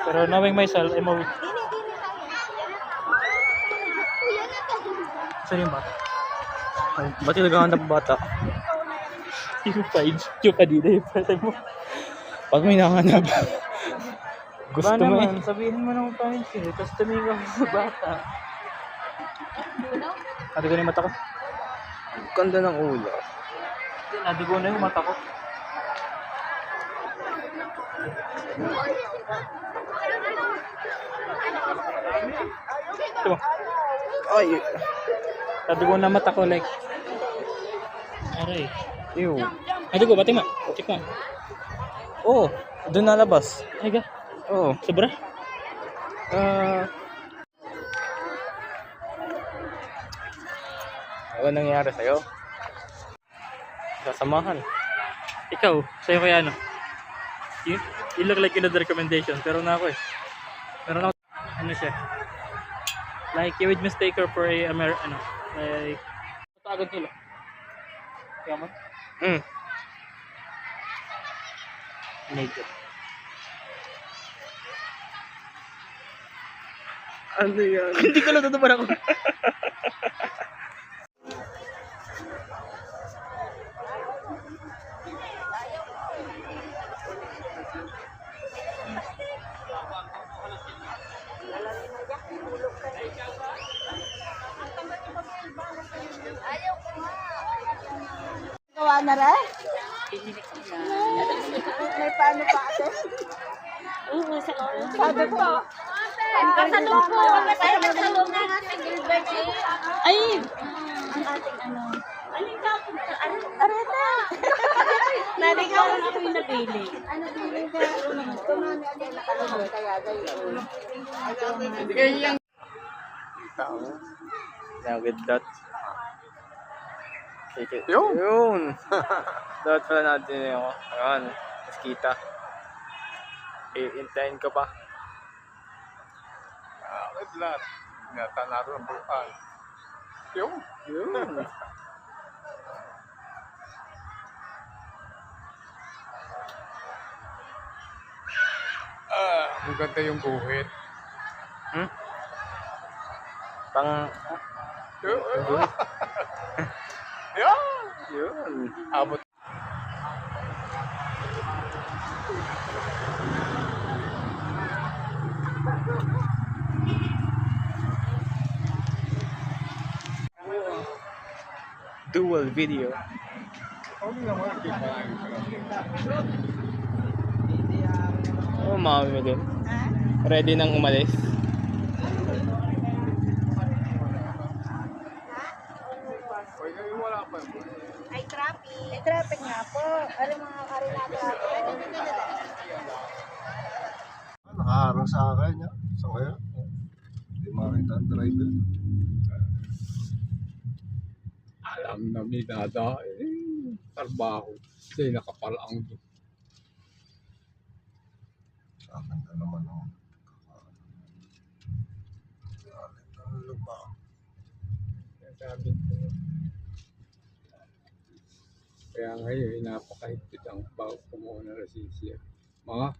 Pero knowing myself, I'm always... Saan yung bata? Ba't yung naghahanap bata? Yung 5, yung kanina yung first time mo. Pag may nakahanap. Gusto Ba mo naman, sabihin mo ng times eh. Tapos tumingin ka sa bata. Nadugo na yung mata ko. Ang ganda ng ulo. Nadugo na yung mata ko. Ito mo. Ay! Nadugo na mata ko like. Aray. Ew. Nadugo, bating mo. Check mo. Oh, doon nalabas. Ay ga. Oo. Sobra. Ano nangyari sa'yo? Sasamahan. Ikaw, sa'yo kaya ano? You look like you know the recommendation. Pero na ako eh. Meron ako, ano siya? Like you would mistake her for a ano, like agad nila. Kaya mo? Naked. Ano yan? Hindi ko lang tutupan ako. Gawa na rin? May paano pa ate? Oo, sa loob. Sabi ko. Kasalong po. Tayo kasalong na nga sa Gilbert eh. Ay! Ang ating ano. Aling ka po. Areta! Naligaw lang ako yung napili. Ano pili ka? Tumami ano yung nakalunod kaya gayon. Now with that. Yun! Dapat pala natin yung ayan, mas kita. Iintayin ko pa. With that, nyata naroon ang bukan. Yung? Yun! Maganda yung guhit. Pang... Yan! Yun! Abot. Dual video. Oh, mami mo din. Ready nang umalis. Wala pa. Ay traffic. Ay traffic nga po. Ano mga karina traffic? Nakaharang sa akin niya. Sa ngayon. Hindi makita ang driver. Alam na minada trabaho. Kasi nakapalaang doon. Sa akin na naman ako. Sabi ko. Kaya ngayon, napakahigpit ang bago kumuha na resisya. Mga